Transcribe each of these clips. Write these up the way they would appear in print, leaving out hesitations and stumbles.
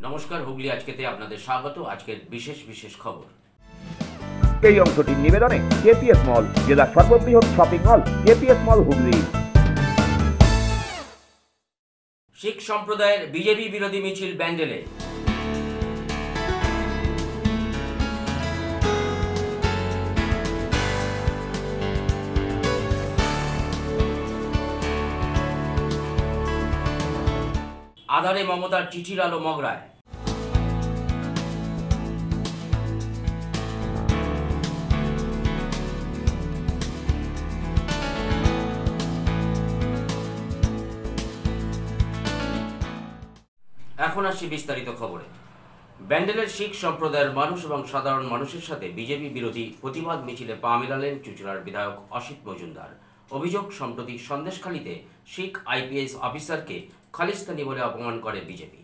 নমস্কার, হুগলি আজকেতে আপনাদের স্বাগত। আজকের বিশেষ খবর। এই অংশটির নিবেদনে কেপিএস মল, জেলার সর্ববৃহৎ শপিং মল কেপিএস মল হুগলি। শিখ সম্প্রদায়ের বিজেপি বিরোধী মিছিল ব্যান্ডেলে। আধারে মমতার চিঠির আলো মগরায়। এখন আসছি বিস্তারিত খবরে। ব্যান্ডেলের শিখ সম্প্রদায়ের মানুষ এবং সাধারণ মানুষের সাথে বিজেপি বিরোধী প্রতিবাদ মিছিলে পা মেলালেন চুঁচুড়ার বিধায়ক অসিত মজুমদার। অভিযোগ, সম্প্রতি সন্দেশখালীতে শিখ আইপিএস অফিসারকে খালিস্তানি বলে অপমান করে বিজেপি।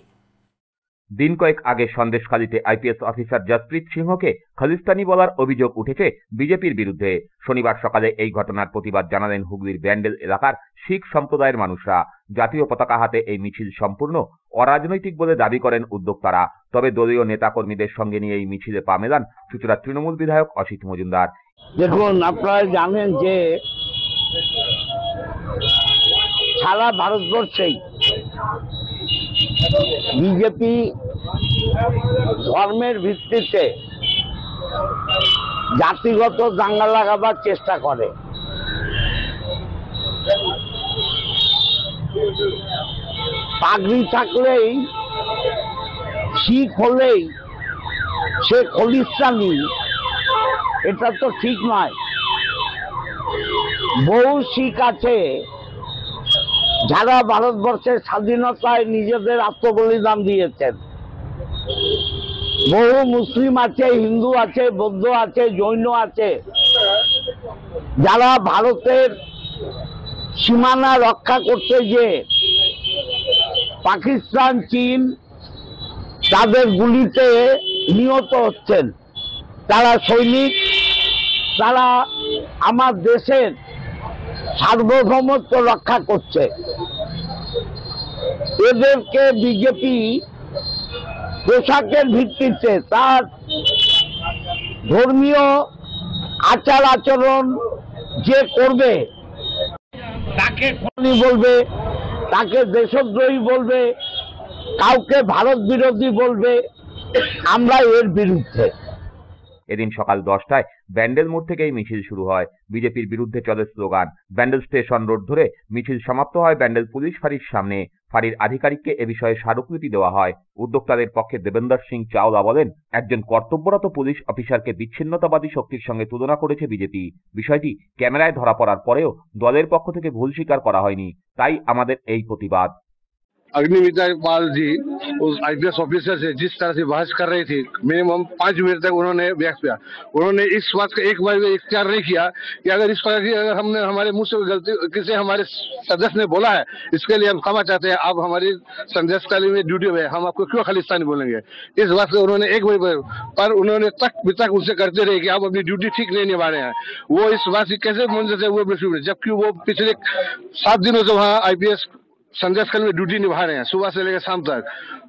দিন কয়েক আগে সন্দেশখালীতে আইপিএস অফিসার জসপ্রীত সিংহকে খালিস্তানি বলার অভিযোগ উঠেছে বিজেপির বিরুদ্ধে। শনিবার সকালে এই ঘটনার প্রতিবাদ জানালেন হুগলির ব্যান্ডেল এলাকার শিখ সম্প্রদায়ের মানুষরা। জাতীয় পতাকা হাতে এই মিছিল সম্পূর্ণ অরাজনৈতিক বলে দাবি করেন উদ্যোক্তারা। তবে দলীয় নেতাকর্মীদের সঙ্গে নিয়ে এই মিছিলে পা মেলান চুঁচুড়া তৃণমূল বিধায়ক অসিত মজুমদার। দেখুন, আপনারা জানেন যে সারা ভারতবর্ষেই বিজেপি ধর্মের ভিত্তিতে জাতিগত দাঙ্গা লাগাবার চেষ্টা করে। পাগড়ি থাকলেই, শিখ হলেই সে খলিস্তানি, এটা তো ঠিক নয়। বহু শিখ আছে যারা ভারতবর্ষের স্বাধীনতায় নিজেদের আত্মবলিদান দিয়েছেন। বহু মুসলিম আছে, হিন্দু আছে, বৌদ্ধ আছে, জৈন আছে, যারা ভারতের সীমানা রক্ষা করতে গিয়ে পাকিস্তান, চীন তাদের গুলিতে নিহত হচ্ছেন। তারা সৈনিক, তারা আমার দেশের সার্বভৌমত্ব রক্ষা করছে। এদেরকে বিজেপি পোশাকের ভিত্তিতে, তার ধর্মীয় আচার আচরণ যে করবে তাকে খনি বলবে, তাকে দেশদ্রোহী বলবে, কাউকে ভারত বিরোধী বলবে। আমরা এর বিরুদ্ধে। এদিন সকাল 10টায় ব্যান্ডেল মোড় থেকে এই মিছিল শুরু হয়। বিজেপির বিরুদ্ধে চলে স্লোগান। ব্যান্ডেল স্টেশন রোড ধরে মিছিল সমাপ্ত হয় ব্যান্ডেল পুলিশ ফাঁড়ির সামনে। ফাঁড়ির আধিকারিককে এ বিষয়ে স্মারকলিপি দেওয়া হয়। উদ্যোক্তাদের পক্ষে দেবেন্দর সিং চাওলা বলেন, একজন কর্তব্যরত পুলিশ অফিসারকে বিচ্ছিন্নতাবাদী শক্তির সঙ্গে তুলনা করেছে বিজেপি। বিষয়টি ক্যামেরায় ধরা পড়ার পরেও দলের পক্ষ থেকে ভুল স্বীকার করা হয়নি, তাই আমাদের এই প্রতিবাদ। अग्निमित्र पाल जी उस आईपीएस ऑफिसर से जिस तरह से बहस कर रही थी, मिनिमम 5 मिनट तक उन्होंने बहस किया। उन्होंने इस बात का एक बार भी इख्तियार नहीं किया कि अगर इस तरह की अगर हमने हमारे मुंह से गलती किसी हमारे सदस्य ने बोला है, इसके लिए हम क्षमा चाहते हैं। आप हमारी संदेशकाली में ड्यूटी में, हम आपको क्यों खालिस्तानी बोलेंगे? इस बात से उन्होंने एक बार पर उन्होंने तक उनसे करते रहे कि आप अपनी ड्यूटी ठीक नहीं निभा रहे हैं। वो इस बात से कैसे मंजर से वो, जबकि वो पिछले 7 दिनों से वहाँ आईपीएस संदेशकाल में ड्यूटी निभा रहे हैं, सुबह से लेकर शाम तक।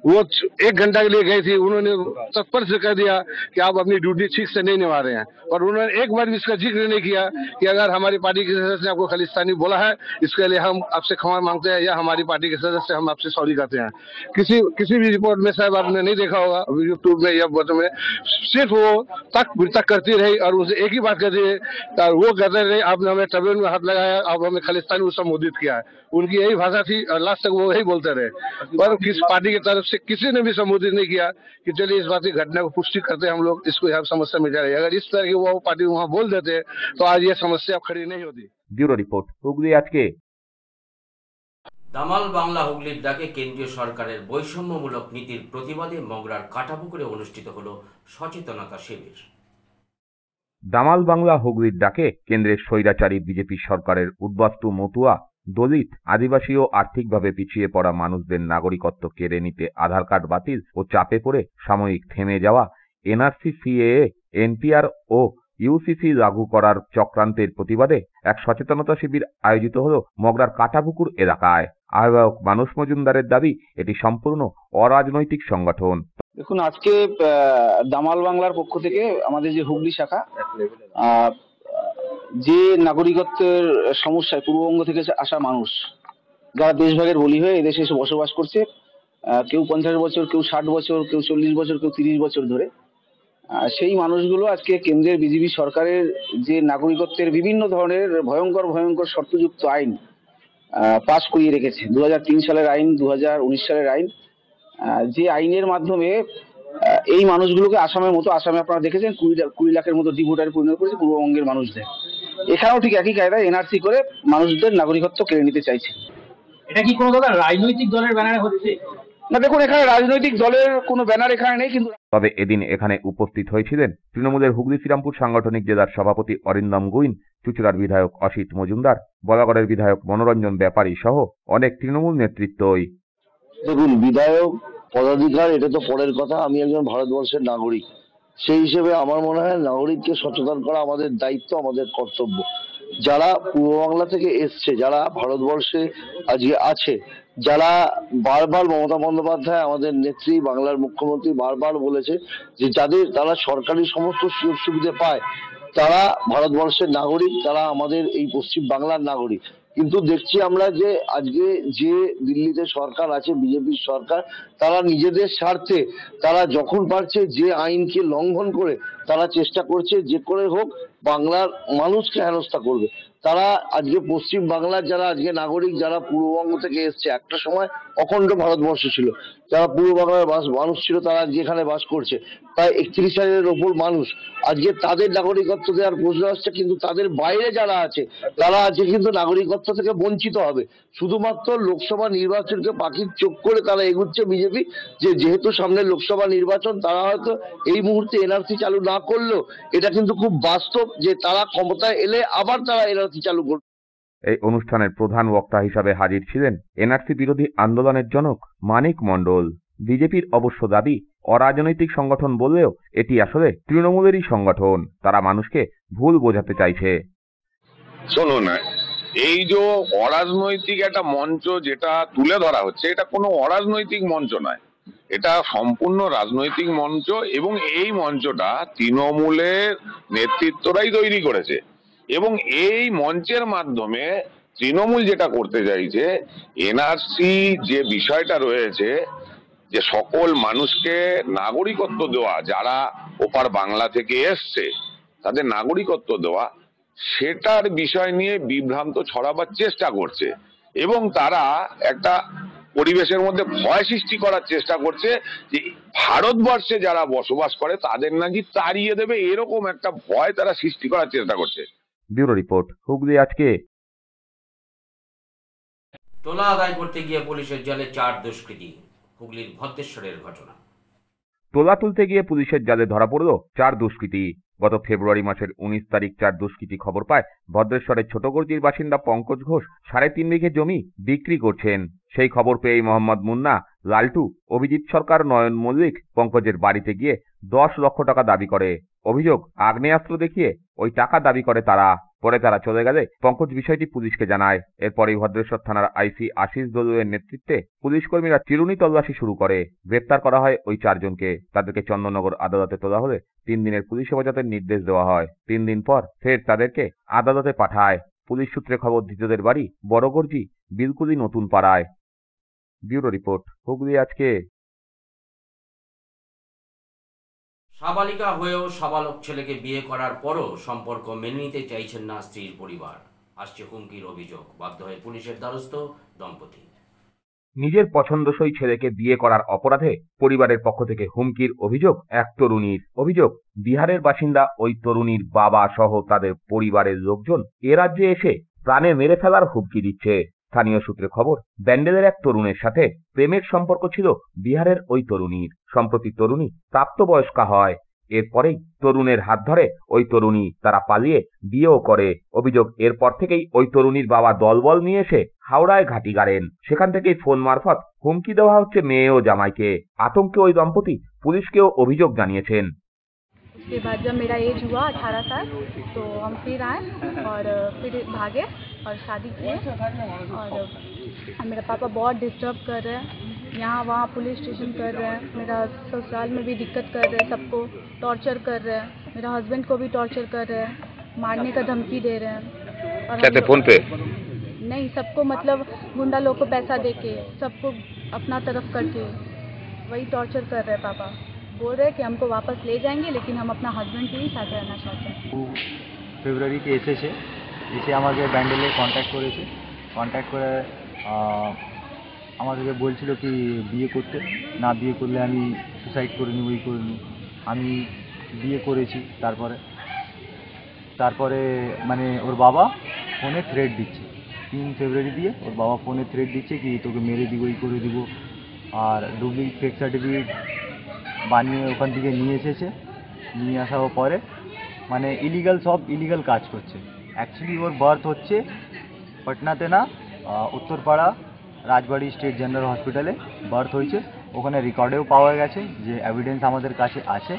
वो 1 घंटा के लिए गई थी, उन्होंने तत्पर से कह दिया कि आप अपनी ड्यूटी ठीक से नहीं निभा रहे हैं। और उन्होंने एक बार भी इसका जिक्र नहीं किया कि अगर हमारी पार्टी के सदस्य ने आपको खालिस्तानी बोला है, इसके लिए हम आपसे क्षमा मांगते हैं, या हमारी पार्टी के सदस्य हम आपसे सॉरी करते हैं। किसी भी रिपोर्ट में शायद आपने नहीं देखा होगा, यूट्यूब में या बातों में, सिर्फ वो तक करती रही और उसे एक ही बात कहती है, वो कहते रहे आपने हमें टबेल में हाथ लगाया, आप हमें खालिस्तानी को संबोधित किया है। उनकी यही भाषा थी और लास्ट तक वो यही बोलते रहे। पर किस पार्टी की तरफ से किसी ने भी संबोधित नहीं किया कि चलिए इस बात की घटना को पुष्टि करते हैं, हम लोग इसको यहाँ समस्या मिटा रहे। अगर इस तरह की वो पार्टी वहाँ बोल देते तो आज ये समस्या खड़ी नहीं होती। ब्यूरो रिपोर्ट, হুগলি আজকে। দামাল বাংলা হুগলির ডাকে কেন্দ্রীয় সরকারের বৈষম্যমূলক নীতির প্রতিবাদে মগরার কাটাপুকুরে অনুষ্ঠিত হলো সচেতনতা শিবির। দামাল বাংলা হুগলির ডাকে কেন্দ্রের স্বৈরাচারী বিজেপি সরকারের উদ্বাস্তু মতুয়া, দলিত, আদিবাসী ও আর্থিকভাবে পিছিয়ে পড়া মানুষদের নাগরিকত্ব কেড়ে নিতে আধার কার্ড বাতিল ও চাপে পড়ে সাময়িক থেমে যাওয়া এনআরসি, সিএএ, এনপিআর ও ইউসিসি লাগু করার চক্রান্তের প্রতিবাদে এক সচেতনতা শিবির আয়োজিত হলো মগরার কাটাপুকুর এলাকায়। আহ্বায়ক মানস মজুমদারের দাবি, এটি সম্পূর্ণ অরাজনৈতিক সংগঠন। দেখুন, আজকে দামাল বাংলার পক্ষ থেকে আমাদের যে হুগলি শাখা যে নাগরিকত্বের সমস্যায় পূর্ববঙ্গ থেকে আসা মানুষ যারা দেশভাগের বলি হয়ে এদেশে এসে বসবাস করছে, কেউ 50 বছর, কেউ 60 বছর, কেউ 40 বছর, কেউ 30 বছর ধরে, সেই মানুষগুলো আজকে কেন্দ্রের বিজেপি সরকারের যে নাগরিকত্বের বিভিন্ন ধরনের ভয়ঙ্কর ভয়ঙ্কর শর্তযুক্ত আইন পাশ করিয়ে রেখেছে, 2003 সালের আইন, 2019 সালের আইন, যে আইনের মাধ্যমে এই মানুষগুলোকে আসামের মতো, আসামে আপনারা দেখেছেন 20 লাখের মতো ডিভোটারে পরিণত করেছে পূর্ববঙ্গের মানুষদের। এখানেও ঠিক একই কায়দায় এনআরসি করে মানুষদের নাগরিকত্ব কেড়ে নিতে চাইছে। এটা কি কোনো রাজনৈতিক দলের ব্যানারে হচ্ছে? না, দেখুন, এখানে রাজনৈতিক দলের কোনো ব্যানার এখানে নেই, কিন্তু তবে এদিন এখানে উপস্থিত হয়েছিলেন তৃণমূলের হুগলি শ্রীরামপুর সাংগঠনিক জেলার সভাপতি অরিন্দম গুইন, চুঁচুড়ার বিধায়ক অসিত মজুমদার, বলাগড়ের বিধায়ক মনোরঞ্জন ব্যাপারী সহ অনেক তৃণমূল নেতৃত্বই। দেখুন, বিধায়ক পদাধিকার এটা তো পরের কথা, আমি একজন ভারতবর্ষের নাগরিক, সেই হিসেবে আমার মনে হয় নাগরিককে সচেতন করা আমাদের দায়িত্ব, আমাদের কর্তব্য। যারা পূর্ব বাংলা থেকে এসছে, যারা ভারতবর্ষে আজকে আছে, যারা বারবার মমতা বন্দ্যোপাধ্যায় আমাদের নেত্রী, বাংলার মুখ্যমন্ত্রী বারবার বলেছে যে তারা সরকারি সমস্ত সুযোগ সুবিধা পায়, তারা ভারতবর্ষের নাগরিক, তারা আমাদের এই পশ্চিম বাংলার নাগরিক। কিন্তু দেখছি আমরা যে আজকে যে দিল্লিতে সরকার আছে, বিজেপির সরকার, তারা নিজেদের স্বার্থে তারা যখন পারছে যে আইনকে লঙ্ঘন করে তারা চেষ্টা করছে যে করে হোক বাংলার মানুষকে হেনস্থা করবে। তারা আজকে পশ্চিম বাংলার যারা আজকে নাগরিক, যারা পূর্ববঙ্গ থেকে এসছে, একটা সময় অখণ্ড ভারতবর্ষ ছিল, যারা পূর্ব বাংলার মানুষ ছিল, তারা আজকে এখানে বাস করছে, প্রায় 31,000-এর ওপর মানুষ। আজকে তাদের নাগরিকত্ব দেওয়ার প্রশ্ন আসছে, কিন্তু তাদের বাইরে যারা আছে তারা আজকে কিন্তু নাগরিকত্ব থেকে বঞ্চিত হবে। শুধুমাত্র লোকসভা নির্বাচনকে পাখির চোখ করে তারা এগুচ্ছে বিজেপি, যেহেতু সামনে লোকসভা নির্বাচন, তারা হয়তো এই মুহূর্তে এনআরসি চালু না করলেও এটা কিন্তু খুব বাস্তব যে তারা ক্ষমতায় এলে আবার তারা এনআরসি চালু করবে। এই অনুষ্ঠানের প্রধান বক্তা হিসাবে হাজির ছিলেন এনআরসি বিরোধী আন্দোলনের জনক মানিক মণ্ডল। বিজেপির অবশ্য দাবি, অরাজনৈতিক সংগঠন বললেও এটি আসলে তৃণমূলেরই সংগঠন, তারা মানুষকে ভুল বোঝাতে চাইছে। শুনুন, এই যে অরাজনৈতিক একটা মঞ্চ যেটা তুলে ধরা হচ্ছে, এটা কোনো অরাজনৈতিক মঞ্চ নয়, এটা সম্পূর্ণ রাজনৈতিক মঞ্চ, এবং এই মঞ্চটা তৃণমূলের নেতৃত্বরাই তৈরি করেছে। এবং এই মঞ্চের মাধ্যমে তৃণমূল যেটা করতে চাইছে, এনআরসি যে বিষয়টা রয়েছে, যে সকল মানুষকে নাগরিকত্ব দেওয়া, যারা ওপার বাংলা থেকে এসছে তাদের নাগরিকত্ব দেওয়া, সেটার বিষয় নিয়ে বিভ্রান্ত ছড়াবার চেষ্টা করছে। এবং তারা একটা পরিবেশের মধ্যে ভয় সৃষ্টি করার চেষ্টা করছে যে ভারতবর্ষে যারা বসবাস করে তাদের নাকি তাড়িয়ে দেবে, এরকম একটা ভয় তারা সৃষ্টি করার চেষ্টা করছে। ব্যুরো রিপোর্ট, হুগলি আজকে। তোলা আদায় করতে গিয়ে পুলিশের জালে 4 দুষ্কৃতী। হুগলির ভদ্রেশ্বরের ঘটনা। তোলা তুলতে গিয়ে পুলিশের জালে ধরা পড়ল 4 দুষ্কৃতী। গত ফেব্রুয়ারি মাসের 19 তারিখ 4 দুষ্কৃতী খবর পায় ভদ্রেশ্বরের ছোটগর্জির বাসিন্দা পঙ্কজ ঘোষ 3.5 বিঘে জমি বিক্রি করছেন। সেই খবর পেয়ে মোহাম্মদ মুন্না, লালটু, অভিজিৎ সরকার, নয়ন মল্লিক পঙ্কজের বাড়িতে গিয়ে 10 লক্ষ টাকা দাবি করে। অভিযোগ, আগ্নেয়াস্ত্র দেখিয়ে ওই টাকা দাবি করে তারা। পরে তারা চলে গেলে পঙ্কজ বিষয়টি পুলিশকে জানায়। এরপরই ভদ্রেশ্বর থানার আইসি আশিস দলুয়ের নেতৃত্বে পুলিশ কর্মীরা চিরুনি তল্লাশি শুরু করে। গ্রেপ্তার করা হয় ওই 4 জনকে। তাদেরকে চন্দননগর আদালতে তোলা হলে 3 দিনের পুলিশ হেফাজতের নির্দেশ দেওয়া হয়। 3 দিন পর ফের তাদেরকে আদালতে পাঠায়। পুলিশ সূত্রে খবর, ধৃতদের বাড়ি বড়গর্জি, বিলকুলি নতুন পাড়ায়। ব্যুরো রিপোর্ট, হুগলি আজকে। সাবালিকা হয়েও সাবালক ছেলেকে বিয়ে করার পরও সম্পর্ক মেনে নিতে চাইছেন না স্ত্রীর পরিবার। আসছে হুমকির অভিযোগ, বাধ্য হয়ে পুলিশের দ্বারস্থ দম্পতি। নিজের পছন্দসই ছেলেকে বিয়ে করার অপরাধে পরিবারের পক্ষ থেকে হুমকির অভিযোগ এক তরুণীর। অভিযোগ, বিহারের বাসিন্দা ওই তরুণীর বাবা সহ তাদের পরিবারের লোকজন এ রাজ্যে এসে প্রাণে মেরে ফেলার হুমকি দিচ্ছে। স্থানীয় সূত্রে খবর, ব্যান্ডেলের এক তরুণের সাথে প্রেমের সম্পর্ক ছিল বিহারের ওই তরুণীর। সম্প্রতি তরুণী প্রাপ্তবয়স্কা হয়। এরপরেই তরুণের হাত ধরে ওই তরুণী তারা পালিয়ে বিয়েও করে। অভিযোগ, এরপর থেকেই ওই তরুণীর বাবা দলবল নিয়ে এসে হাওড়ায় ঘাঁটি গাড়েন। সেখান থেকেই ফোন মারফত হুমকি দেওয়া হচ্ছে মেয়ে ও জামাইকে। আতঙ্কে ওই দম্পতি পুলিশকেও অভিযোগ জানিয়েছেন। उसके बाद जब मेरा एज हुआ 18 साल तो हम फिर आए और फिर भागे और शादी किए। और मेरा पापा बहुत डिस्टर्ब कर रहे हैं, यहाँ वहाँ पुलिस स्टेशन कर रहे हैं, मेरा ससुराल में भी दिक्कत कर रहे हैं, सबको टॉर्चर कर रहे हैं, मेरा हस्बैंड को भी टॉर्चर कर रहे हैं, मारने का धमकी दे रहे हैं। और कहते फोन पे नहीं, सबको मतलब गुंडा लोग को पैसा देके सबको अपना तरफ करके वही टॉर्चर कर रहे हैं। पापा बोल रहे हैं कि हमको वापस ले जाएंगे, लेकिन हम अपना हस्बैंड के ही साथ रहना चाहते हैं। ফেব্রুয়ারিতে এসে আমাকে ব্যান্ডেলে কন্ট্যাক্ট করেছে। কন্ট্যাক্ট করে আমাদেরকে বলছিল কি বিয়ে করতে, না বিয়ে করলে আমি সুসাইড করে নিব, আমি বিয়ে করেছি। তারপরে মানে ওর বাবা ফোনে থ্রেট দিচ্ছে 3 ফেব্রুয়ারি দিয়ে ওর বাবা ফোনে থ্রেট দিচ্ছে কি তোকে মেরে দিব, এই করে দিব। আর ডুপ্লিকেট ফেক সার্টিফিকেট বানিয়ে ওখান থেকে নিয়ে এসেছে। নিয়ে আসার পরে মানে সব ইলিগাল কাজ করছে। অ্যাকচুয়ালি ওর বার্থ হচ্ছে পাটনাতে না, উত্তরপাড়া রাজবাড়ি স্টেট জেনারেল হসপিটালে বার্থ হয়েছে। ওখানে রেকর্ডেও পাওয়া গেছে যে এভিডেন্স আমাদের কাছে আছে।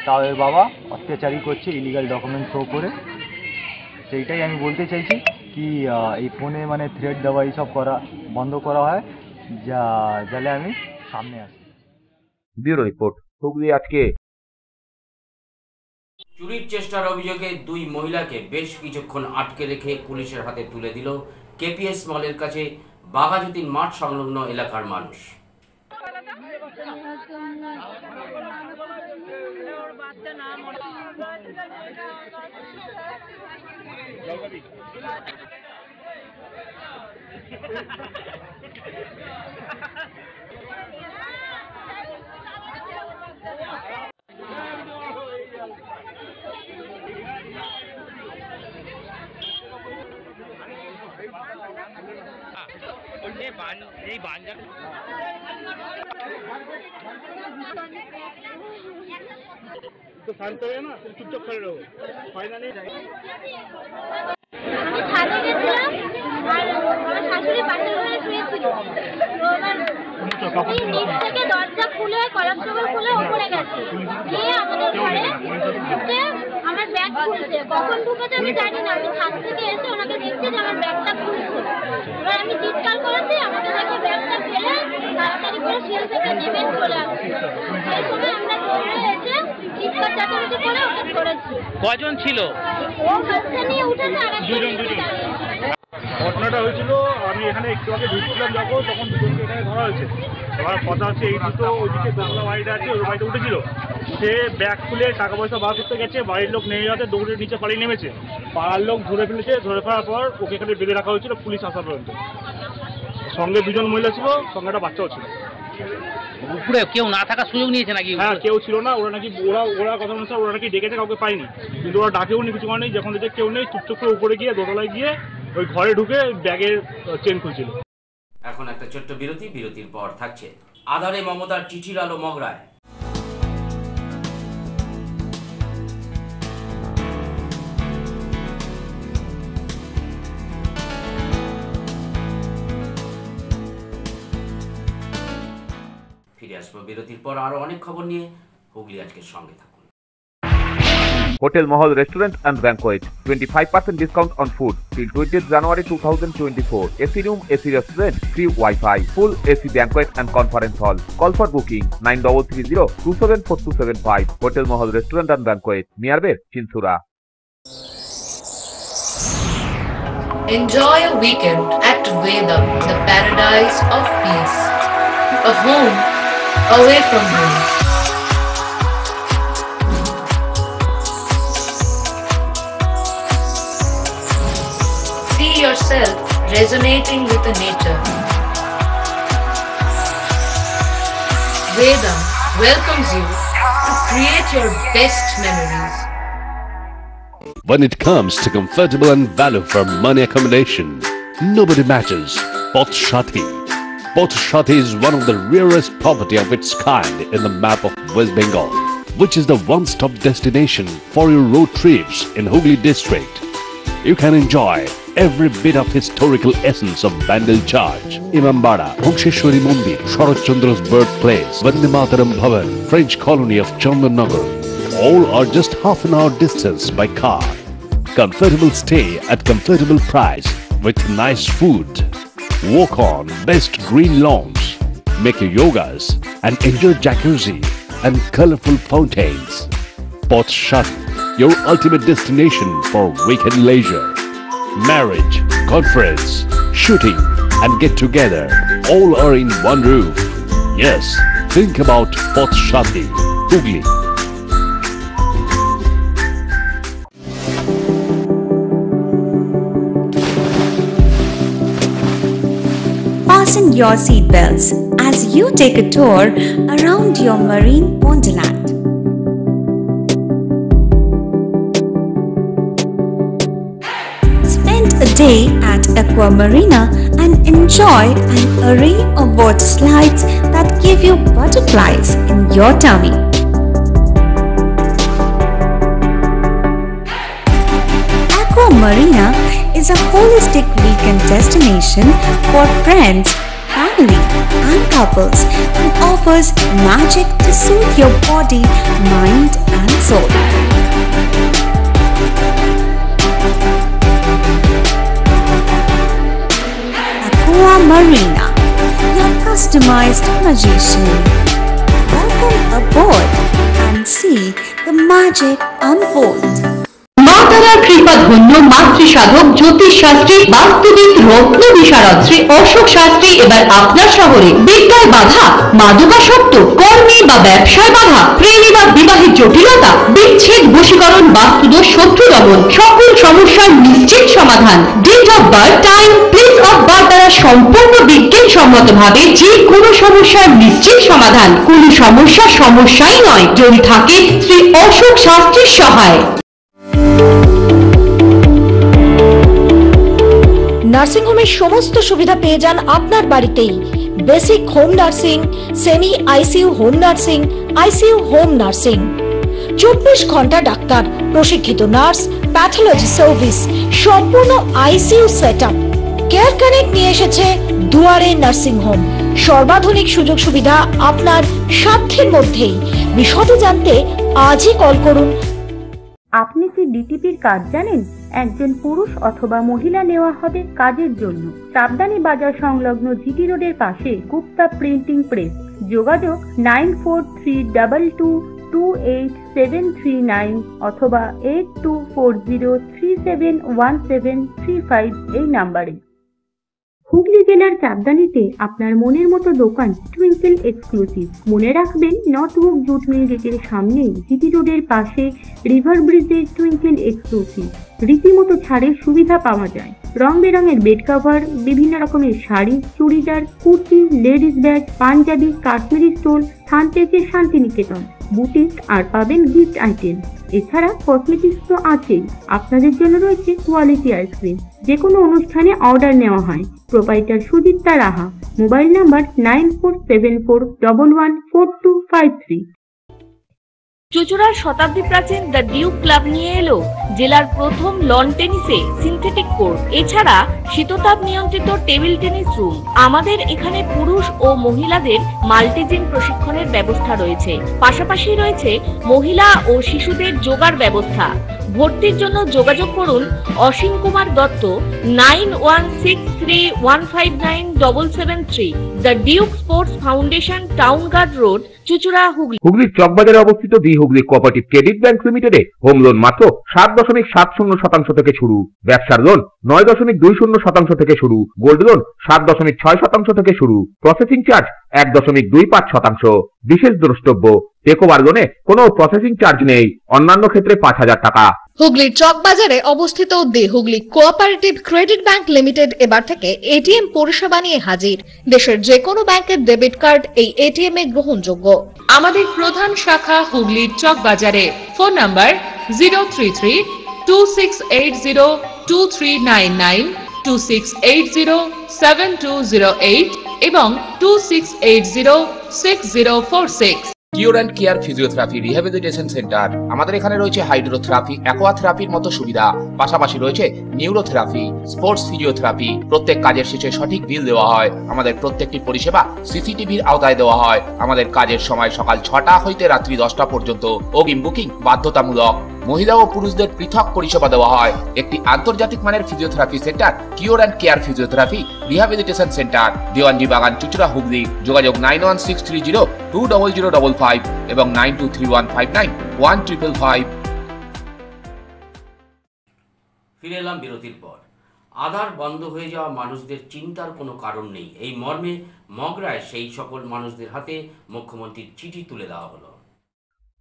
তাও এর বাবা অত্যাচারই করছে ইলিগাল ডকুমেন্ট শো করে। সেইটাই আমি বলতে চাইছি কি এই ফোনে মানে থ্রেট দেওয়া এইসব করা বন্ধ করা হয়, যাতে আমি সামনে আসি। ব্যুরো রিপোর্ট, হুগলি আজকে। চুরির চেষ্টার অভিযোগে 2 মহিলাকে বেশ কিছুক্ষণ আটকে রেখে পুলিশের হাতে তুলে দিল কেপিএস মলের কাছে বাঘাযতীন মাঠ সংলগ্ন এলাকার মানুষ। तो शांत रहे ना, तुम चुपचाप खड़े रहो, फायदा नहीं जाएगा। আমি ছাদে গেছিলাম আর আমার শাশুড়ি পাশের ঘরে শুয়েছিল। তো এবার এই নিচ থেকে দরজা খুলে কলাপসবল খুলে উপরে গেছে, গিয়ে আমাদের ঘরে ঢুকে আমার ব্যাগ খুলছে। কখন ঢুকেছে আমি জানি না, আমি ছাদ থেকে এসে ওনাকে দেখছি যে আমার ব্যাগটা খুলছে। এবার আমি চিৎকার করেছি, আমাকে দেখে ব্যাগটা ফেলে তাড়াতাড়ি করে সিঁড়ি থেকে নেমে চলে আসছে। সেই সময় আমরা দৌড়ে এসে চিৎকার চাচামেচি করে ওকে ধরেছি। কজন ছিল? ও হাতে নিয়ে উঠেছে আর দুজন। ঘটনাটা হয়েছিল আমি এখানে একটু আগে ঢুকছিলাম যখন, তখন দুজনকে এখানে ধরা হয়েছে। এবার কথা হচ্ছে এই দুটো ওইদিকে দোতলা বাড়িটা আছে, ওই বাড়িতে উঠেছিল। সে ব্যাগ খুলে টাকা পয়সা বার করতে গেছে, বাড়ির লোক নেমে যাতে দৌড়ে নিচে পালিয়ে নেমেছে। পাড়ার লোক ধরে ফেলেছে, ধরে ফেলার পর ওকে এখানে বেঁধে রাখা হয়েছিল পুলিশ আসা পর্যন্ত। সঙ্গে 2জন মহিলা ছিল, সঙ্গে একটা বাচ্চাও ছিল। উপরে কেউ না থাকার সুযোগ নিয়েছে নাকি? হ্যাঁ, কেউ ছিল না। ওরা নাকি ওরা কথা অনুসারে ওরা নাকি ডেকেছে, কাউকে পায়নি। কিন্তু ওরা ডাকেও নি, কিছু মানে নেই। যখন দেখে কেউ নেই, চুপচুপ করে উপরে গিয়ে দোতলায় গিয়ে ওই ঘরে ঢুকে ব্যাগের চেন খুলছিল। এখন একটা ছোট্ট বিরতি, বিরতির পর থাকছে আধারে মমতার চিঠির আলো মগরায়। ফিরে আসবো বিরতির পর আরো অনেক খবর নিয়ে। হুগলি আজকের সঙ্গে থাকুন। Hotel Mahal Restaurant and Banquet, 25% discount on food till 20th January 2024. AC room, AC restaurant, free Wi-Fi, full AC banquet and conference hall. Call for booking 9330-274275. Hotel Mahal Restaurant and Banquet, Miyarbir, Chinsura. Enjoy a weekend at Vedam, the paradise of peace. A home away from home. See yourself resonating with the nature. Vedam welcomes you to create your best memories. When it comes to comfortable and value for money accommodation, nobody matches Poth Shati. Poth Shati is one of the rarest property of its kind in the map of West Bengal, which is the one-stop destination for your road trips in Hooghly district. You can enjoy every bit of historical essence of Bandel Church, Imambara, Bhuksheshwari Mandir, Sharat Chandra's birthplace, Vande Mataram Bhavan, French colony of Chandannagar, All are just half an hour distance by car. Comfortable stay at comfortable price with nice food. Walk on best green lawns. Make your yogas and enjoy jacuzzi and colorful fountains. Poth Shati, your ultimate destination for weekend leisure. Marriage, conference, shooting and get together all are in one roof. Yes, think about Poth Shati, Hooghly. Fasten your seatbelts as you take a tour around your marine wonderland. Spend a day at Aqua Marina and enjoy an array of water slides that give you butterflies in your tummy. Aqua Marina is a holistic weekend destination for friends, family and couples and offers magic to soothe your body, mind and soul. Aqua Marina, your customized magician. Welcome aboard and see the magic unfold. মাতারার কৃপা ধন্য মাতৃ সাধক জ্যোতিষ শাস্ত্রী বাস্তুবিদ রত্ন বিশারদ শ্রী অশোক শাস্ত্রী এবার আপনার শহরে বিদ্যায় বাধা, মাদকাসক্ত, কর্মে বা ব্যবসায় বাধা, প্রেমে বা বিবাহের জটিলতা, বিচ্ছেদ, বশীকরণ, বাস্তুদোষ, শত্রু দমন, সকল সমস্যার নিশ্চিত সমাধান। Date of birth, time, place of birth দ্বারা সম্পূর্ণ বিজ্ঞানসম্মতভাবে যে কোনো সমস্যার নিশ্চিত সমাধান। কোনো সমস্যাই নয় যদি থাকে শ্রী অশোক শাস্ত্রীর সহায়। নার্সিং হোমের সমস্ত সুবিধা পেয়ে যান আপনার বাড়িতেই। Basic home nursing, semi ICU home nursing, ICU home nursing, 24 ঘন্টা ডাক্তার, প্রশিক্ষিত নার্স, প্যাথোলজি সার্ভিস, সম্পূর্ণ আইসিইউ সেটআপ। কেয়ার কানেক্ট নিয়ে এসেছে দুয়ারে নার্সিং হোম। সর্বাধুনিক সুযোগ সুবিধা আপনার সাধ্যের মধ্যেই। বিশদে জানতে আজই কল করুন। আপনি কি ডিটিপির কাজ জানেন? একজন পুরুষ অথবা মহিলা নেওয়া হবে কাজের জন্য। সাবধানী বাজার সংলগ্ন জিটি রোডের পাশে গুপ্তা প্রিন্টিং প্রেস। যোগাযোগ 9432228739 অথবা 8240371735 এই নাম্বারে। হুগলি জেলার চাঁদদানিতে আপনার মনের মতো দোকান টুইঙ্কেল এক্সক্লুসিভ। মনে রাখবেন নর্থবুক জুট মিল গেটের সামনেই জিটি রোডের পাশে রিভার ব্রিজের টুইঙ্কেল এক্সক্লুসিভ। রীতিমতো ছাড়ের সুবিধা পাওয়া যায়। রং বেরঙের বেড কভার, বিভিন্ন রকমের sari, churidar, kurti, ladies bag, punjabi, Kashmiri stole, থানটেকের শান্তিনিকেতন, বুটিক আর পাবেন গিফট আইটেম। এছাড়া কসমেটিক্স তো আছেই। আপনাদের জন্য রয়েছে কোয়ালিটি আইসক্রিম। যে কোনো অনুষ্ঠানে অর্ডার নেওয়া হয়। Proprietor Sudipta Raha. Mobile number 9474114253। চুঁচুড়ার শতাব্দী প্রাচীন দ্য ডিউক ক্লাব নিয়ে এলো জেলার প্রথম লন টেনিসে সিনথেটিক কোর্ট, এছাড়া শীততাপ নিয়ন্ত্রিত টেবিল টেনিস রুম। আমাদের এখানে পুরুষ ও মহিলাদের মাল্টিজিম প্রশিক্ষণের ব্যবস্থা রয়েছে। পাশাপাশি রয়েছে মহিলা ও শিশুদের যোগার ব্যবস্থা। ভর্তির জন্য যোগাযোগ করুন Asim Kumar Dutta 9163159773। The Duke sports foundation, town guard road, চুঁচুড়া, হুগলি। হুগলির চকবাজারে অবস্থিত the Hooghly cooperative credit bank লিমিটেডে হোম লোন মাত্র 7.70% থেকে শুরু। ব্যবসার লোন 9.20% থেকে শুরু। গোল্ড লোন 7.6% থেকে শুরু। Processing charge 1.25%। বিশেষ দ্রষ্টব্য, টেকওভার লোনে কোনো প্রসেসিং চার্জ নেই। অন্যান্য ক্ষেত্রে 5,000 টাকা। হুগলির চকবাজারে অবস্থিত the Hooghly cooperative credit bank limited এবার থেকে এটিএম পরিষেবা নিয়ে হাজির। দেশের যে কোনো ব্যাংকের ডেবিট কার্ড এই এটিএম এ গ্রহণযোগ্য। আমাদের প্রধান শাখা হুগলির চকবাজারে। ফোন নাম্বার 033-2680-2399, 2680-7208 এবং 2680-6046। Cure and care physiotherapy rehabilitation centre. আমাদের এখানে রয়েছে হাইড্রোথেরাপি, অ্যাকোয়াথেরাপির মতো সুবিধা, পাশাপাশি রয়েছে নিউরোথেরাপি, স্পোর্টস ফিজিওথেরাপি। প্রত্যেক কাজের শেষে সঠিক বিল দেওয়া হয়। আমাদের প্রত্যেকটি পরিষেবা সিসিটিভির আওতায় দেওয়া হয়। আমাদের কাজের সময় সকাল 6টা হইতে রাত্রি 10টা পর্যন্ত। অগ্রিম বুকিং বাধ্যতামূলক। মহিলা ও পুরুষদের পৃথক পরিষেবা দেওয়া হয়। একটি আন্তর্জাতিক মানের physiotherapy centre cure and care physiotherapy rehabilitation centre, Dewanji বাগান, চুচুড়া, হুগলি। যোগাযোগ 9163020055 এবং 9231591555। ফিরে এলাম বিরতির পর। আধার বন্ধ হয়ে যাওয়া মানুষদের চিন্তার কোনো কারণ নেই, এই মর্মে মগরায় সেই সকল মানুষদের হাতে মুখ্যমন্ত্রীর চিঠি তুলে দেওয়া হলো।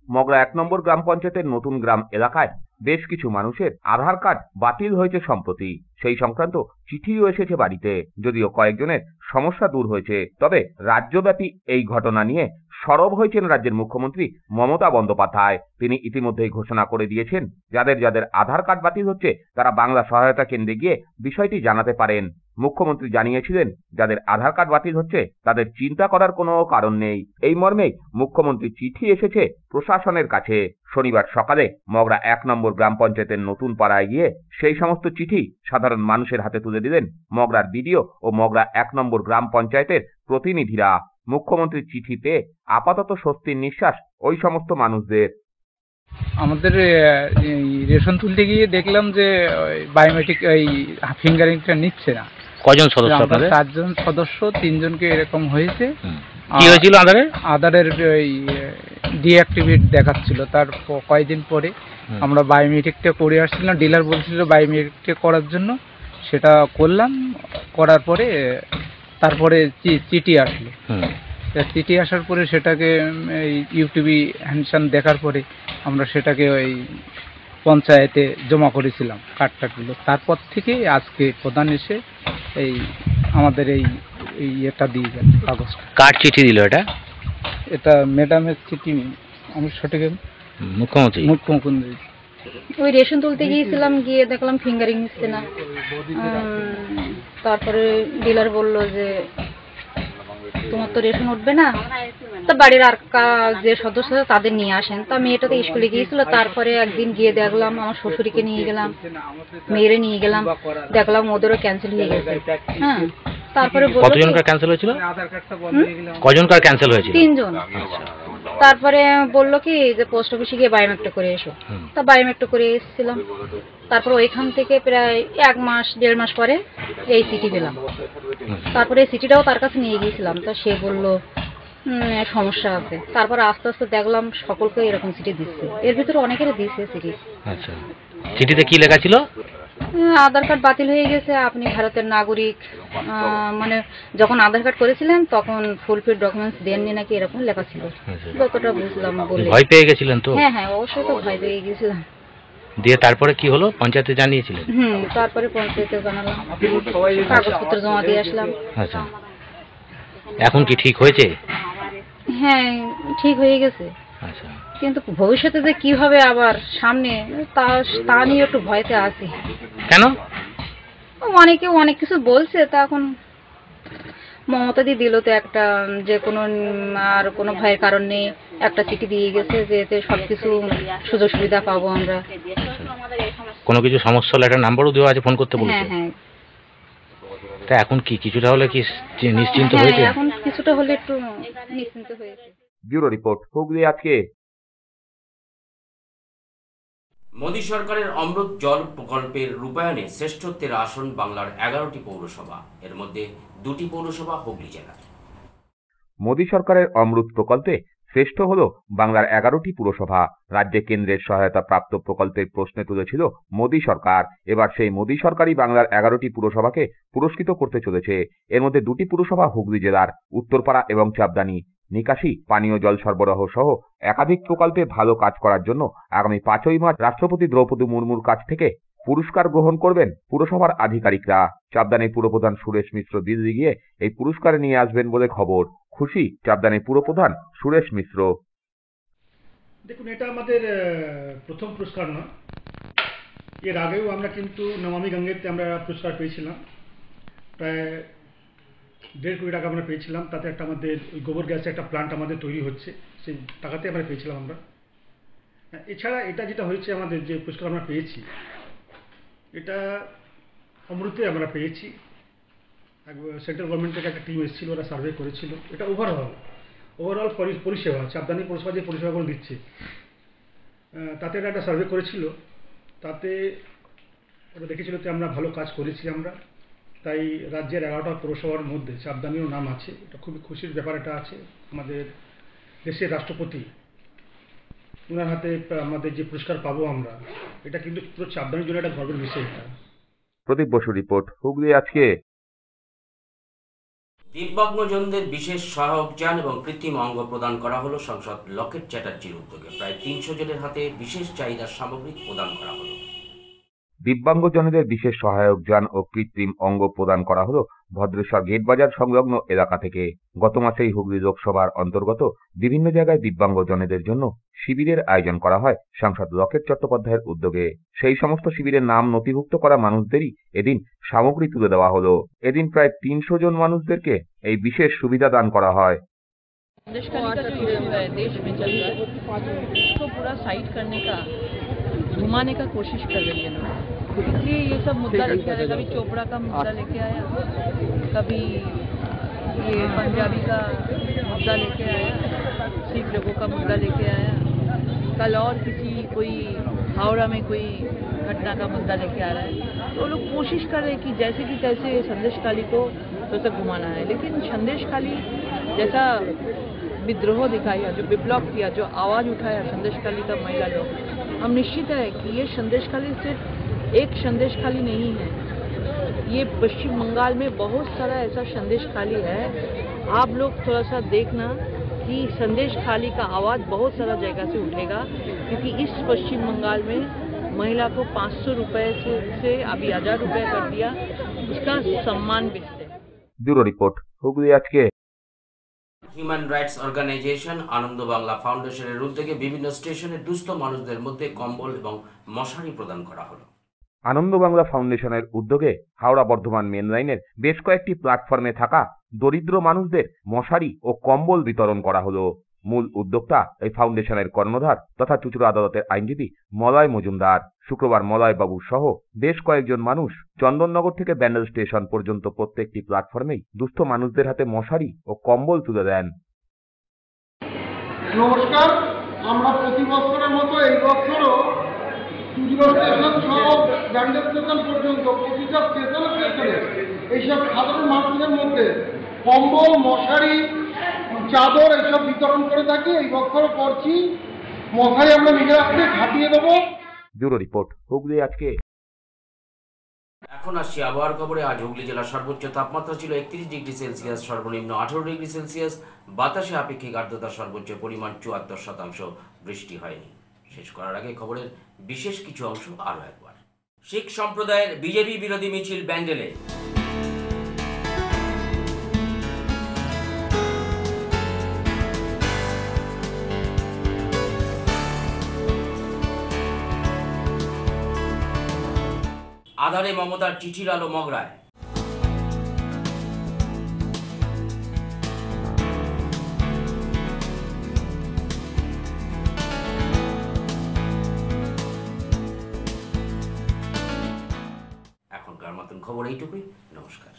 মগরা 1 নম্বর গ্রাম পঞ্চায়েতের নতুন গ্রাম এলাকায় বেশ কিছু মানুষের আধার কার্ড বাতিল হয়েছে সম্প্রতি। সেই সংক্রান্ত চিঠিও এসেছে বাড়িতে। যদিও কয়েকজনের সমস্যা দূর হয়েছে, তবে রাজ্যব্যাপী এই ঘটনা নিয়ে সরব হয়েছেন রাজ্যের মুখ্যমন্ত্রী মমতা বন্দ্যোপাধ্যায়। তিনি ইতিমধ্যেই ঘোষণা করে দিয়েছেন, যাদের যাদের আধার কার্ড বাতিল হচ্ছে তারা বাংলা সহায়তা কেন্দ্রে গিয়ে বিষয়টি জানাতে পারেন। মুখ্যমন্ত্রী জানিয়েছিলেন, যাদের আধার কার্ড বাতিল হচ্ছে তাদের চিন্তা করার কোনো কারণ নেই। এই মর্মেই মুখ্যমন্ত্রীর চিঠি এসেছে প্রশাসনের কাছে। শনিবার সকালে মগরা 1 নম্বর গ্রাম পঞ্চায়েতের নতুন পাড়ায় গিয়ে সেই সমস্ত চিঠি সাধারণ মানুষের হাতে তুলে দিলেন মগরার বিডিও ও মগরা 1 নম্বর গ্রাম পঞ্চায়েতের প্রতিনিধিরা। মুখ্যমন্ত্রীর চিঠি পেয়ে আপাতত স্বস্তির নিঃশ্বাস ওই সমস্ত মানুষদের। আমাদের রেশন তুলতে গিয়ে দেখলাম যে বায়োমেট্রিক এই ফিঙ্গারিংটা নিচ্ছে না। কজন সদস্য আপনাদের? 4 জন সদস্য, 3 জনকে এরকম হয়েছে। কি হয়েছিল আধারে? আধারের ওই ডিঅ্যাক্টিভেট দেখাচ্ছিল। তার কয়েকদিন পরে আমরা বায়োমেট্রিকটা করে আসছিলাম, ডিলার বলছিল বায়োমেট্রিকটা করার জন্য, সেটা করলাম। করার পরে তারপরে চিঠি আসলো। চিঠি আসার পরে সেটাকে ইউটিউবে হ্যান্ডসান দেখার পরে আমরা সেটাকে ওই পঞ্চায়েতে জমা করেছিলাম কার্ডটাগুলো। তারপর থেকে আজকে প্রধান এসে এই আমাদের এই এটা দিয়ে গেল কাগজটা। কার চিঠি দিল এটা? এটা ম্যাডামের চিঠি, আমি সঠিক মুখ্যমন্ত্রী। ওই রেশন তুলতে গিয়েছিলাম, গিয়ে দেখলাম ফিঙ্গারিং নিচ্ছে না। তারপরে ডিলার বলল যে তোমার তো রেশন উঠবে না, তা বাড়ির আর যে সদস্য তাদের নিয়ে আসেন। তা মেয়েটা তো স্কুলে গিয়েছিল। তারপরে একদিন গিয়ে দেখলাম, আমার শ্বশুরকে নিয়ে গেলাম, মেয়েরে নিয়ে গেলাম, দেখলাম ওদেরও ক্যান্সেল হয়ে গেছে। হ্যাঁ, তারপরে কতজনকার ক্যান্সেল হয়েছিল? কজনকার ক্যান্সেল হয়েছিল? 3 জন। তারপরে বললো কি যে পোস্ট অফিসে গিয়ে বায়োমেট্রিক করে এসো। তা বায়োমেট্রিক করে এসেছিলাম। তারপর ওইখান থেকে প্রায় 1 মাস 1.5 মাস পরে এই চিঠি পেলাম। তারপরে এই চিঠিটাও তার কাছে নিয়ে গিয়েছিলাম। তো সে বললো সমস্যা আছে। তারপর আস্তে আস্তে দেখলাম সকলকে এরকম চিঠি দিচ্ছে, এর ভিতরে অনেকেরই দিচ্ছে চিঠি। আচ্ছা, চিঠিতে কি লেখা ছিল? আধার কার্ড বাতিল হয়ে গেছে, আপনি ভারতের নাগরিক, মানে যখন আধার কার্ড করেছিলেন তখন ফুলফিল ডকুমেন্টস দেননি নাকি, এরকম লেখা ছিল। যতটা বুঝলাম। বলে ভয় পেয়ে গেছিলেন তো? হ্যাঁ হ্যাঁ, অবশ্যই তো ভয় পেয়ে গেছিলাম। দিয়ে তারপরে কি হলো? পঞ্চায়েতে জানিয়েছিলেন? তারপরে পঞ্চায়েতে জানালাম, কাগজপত্র জমা দিয়ে আসলাম। আচ্ছা, এখন কি ঠিক হয়েছে? হ্যাঁ, ঠিক হয়ে গেছে। আচ্ছা, কিন্তু ভবিষ্যতে যে কি হবে আবার সামনে, তা নিয়ে একটু ভয়তে আছি। কেন? অনেকে অনেক কিছু বলছে। তা এখন মমতা দি দিল তো একটা, যে কোনো আর কোনো ভয়ের কারণ নেই, একটা চিঠি দিয়ে গেছে যে এতে সবকিছু সুযোগ সুবিধা পাবো আমরা। কোনো কিছু সমস্যা হলে একটা নাম্বারও দেওয়া আছে, ফোন করতে বলেছে। হ্যাঁ হ্যাঁ। তা এখন কি কিছুটা হলে কি নিশ্চিন্ত হয়েছে? এখন কিছুটা হলে একটু নিশ্চিন্ত হয়েছে। ব্যুরো রিপোর্ট, হুগলি আজকে। মোদী সরকারের অমৃত জল প্রকল্পের রূপায়ণে শ্রেষ্ঠত্বের আসন বাংলার 11টি পৌরসভা, এর মধ্যে 2টি পৌরসভা হুগলি জেলার। মোদী সরকারের অমৃত প্রকল্পে শ্রেষ্ঠ হল বাংলার 11টি পুরসভা। রাজ্যে কেন্দ্রের সহায়তা প্রাপ্ত প্রকল্পের প্রশ্নে তুলেছিল মোদী সরকার। এবার সেই মোদী সরকারই বাংলার 11টি পুরসভাকে পুরস্কৃত করতে চলেছে। এর মধ্যে 2টি পুরসভা হুগলি জেলার, উত্তরপাড়া এবং চাপদানি। নিকাশি, পানীয় জল সরবরাহ সহ একাধিক প্রকল্পে ভালো কাজ করার জন্য আগামী 5ই মার্চ রাষ্ট্রপতি দ্রৌপদী মুর্মুর কাছ থেকে পুরস্কার গ্রহণ করবেন পুরসভার আধিকারিকরা। চাপদানির পুরপ্রধান সুরেশ মিশ্র দিল্লি গিয়ে এই পুরস্কার নিয়ে আসবেন বলে খবর। খুশি চাপদানির পুরপ্রধান সুরেশ মিশ্র। দেখুন, এটা আমাদের প্রথম পুরস্কার না, এর আগেও আমরা কিন্তু নমামি গঙ্গেতে আমরা পুরস্কার পেয়েছিলাম। প্রায় 1.5 কোটি টাকা আমরা পেয়েছিলাম, তাতে একটা আমাদের গোবর গ্যাসের একটা প্লান্ট আমাদের তৈরি হচ্ছে, সেই টাকাতে আমরা পেয়েছিলাম আমরা। এছাড়া এটা যেটা হয়েছে, আমাদের যে পুরস্কার আমরা পেয়েছি এটা অমৃতে আমরা পেয়েছি। সেন্ট্রাল গভর্নমেন্ট থেকে একটা টিম এসেছিল, ওরা সার্ভে করেছিল। এটা ওভারঅল পরিষেবা, চাপদানি পরিষেবা যে পরিষেবাগুলো দিচ্ছে তাতে একটা সার্ভে করেছিল, তাতে ওরা দেখেছিল যে আমরা ভালো কাজ করেছি আমরা, তাই রাজ্যের 11টা পৌরসভার মধ্যে চাপদানিরও নাম আছে। এটা খুবই খুশির ব্যাপার এটা আছে। আমাদের দেশের রাষ্ট্রপতি ওনার হাতে আমাদের যে পুরস্কার পাবো আমরা, এটা কিন্তু পুরো চাপদানির জন্য একটা গর্বের বিষয়। এটা প্রদীপ বসু রিপোর্ট, হুগলি আজকে। দিব্যাঙ্গজনদের বিশেষ সহায়ক যান এবং কৃত্রিম অঙ্গ প্রদান করা হলো সাংসদ লকেট চ্যাটার্জির উদ্যোগে। প্রায় 300 জনের হাতে বিশেষ চাহিদার সামগ্রী প্রদান করা হলো। দিব্যাঙ্গজনদের বিশেষ সহায়ক যান ও কৃত্রিম অঙ্গ প্রদান করা হলো ভদ্রেশ্বর গেট বাজার সংলগ্ন এলাকা থেকে। গত মাসেই হুগলি লোকসভার অন্তর্গত বিভিন্ন জায়গায় দিব্যাঙ্গজনদের জন্য শিবিরের আয়োজন করা হয় সাংসদ লকেট চট্টোপাধ্যায়ের উদ্যোগে। সেই সমস্ত শিবিরের নাম নথিভুক্ত করা মানুষদেরই এদিন সামগ্রী তুলে দেওয়া হলো। এদিন প্রায় 300 জন মানুষদেরকে এই বিশেষ সুবিধা দান করা হয়। देश में चल रहा है उसको पूरा साइड करने का, घुमाने का कोशिश कर रही है लोग, इसलिए ये सब मुद्दा लेके आया। कभी चोपड़ा का मुद्दा लेके आया, कभी ये पंजाबी का मुद्दा लेके आया, सिख लोगों का मुद्दा लेके आया, कल और किसी कोई हावड़ा में कोई घटना का मुद्दा लेके आ रहा है। तो लोग कोशिश कर रहे हैं कि जैसे कि तैसे संदेशखाली को तो तक घुमाना है, लेकिन संदेशखाली जैसा विद्रोह दिखाया, जो विप्लव किया, जो आवाज़ उठाया संदेशखाली का महिला लोग, हम निश्चित है कि ये संदेशखाली सिर्फ एक संदेशखाली नहीं है, ये पश्चिम बंगाल में बहुत सारा ऐसा संदेशखाली है। आप लोग थोड़ा सा देखना कि संदेशखाली का आवाज़ बहुत सारा जगह से उठेगा, क्योंकि इस पश्चिम बंगाल में महिला को 500 रुपए से अभी 1000 रुपए कर दिया, उसका सम्मान बेचते हैं। ব্যুরো রিপোর্ট, হুগলি আজকে। হিউম্যান রাইটস অর্গানাইজেশন আনন্দ বাংলা ফাউন্ডেশনের উদ্যোগে বিভিন্ন স্টেশনে দুস্থ মানুষদের মধ্যে কম্বল এবং মশারি প্রদান করা হলো। আনন্দ বাংলা ফাউন্ডেশনের উদ্যোগে হাওড়া বর্ধমান মেন লাইনের বেশ কয়েকটি প্ল্যাটফর্মে থাকা দরিদ্র মানুষদের মশারি ও কম্বল বিতরণ করা হলো। মূল উদ্যোক্তা এই ফাউন্ডেশনের কর্ণধার তথা চুঁচুড়া আদালতের আইনজীবী মলয় মজুমদার। শুক্রবার মলয় বাবু সহ বেশ কয়েকজন মানুষ চন্দননগর থেকে ব্যান্ডেল স্টেশন পর্যন্ত প্রত্যেকটি প্ল্যাটফর্মেই দুস্থ মানুষদের হাতে মশারি ও কম্বল তুলে দেন। নমস্কার, আমরা প্রতি বছরের মতো এই বছরও চুঁচুড়া স্টেশন সহ ব্যান্ডেল স্টেশন পর্যন্ত প্রতিটা স্টেশনে এইসব সাধারণ মানুষদের মধ্যে কম্বল, মশারি, চাদর এইসব বিতরণ করে থাকি। এই বছরও করছি। মশারি আমরা নিজের হাতে ঝাঁপিয়ে দেবো। ব্যুরো রিপোর্ট, হুগলি আজকে। এখন আসছি আবহাওয়ার খবরে। আজ হুগলি জেলার সর্বোচ্চ তাপমাত্রা ছিল 31 ডিগ্রি সেলসিয়াস, সর্বনিম্ন 18 ডিগ্রি সেলসিয়াস। বাতাসে আপেক্ষিক আর্দ্রতা সর্বোচ্চ পরিমাণ 74%। বৃষ্টি হয়নি। শেষ করার আগে খবরের বিশেষ কিছু অংশ আরও একবার। শিখ সম্প্রদায়ের বিজেপি বিরোধী মিছিল ব্যান্ডেলে। আধারে মমতার চিঠির আলো মগরায়। এখনকার মতন খবর এইটুকুই। নমস্কার।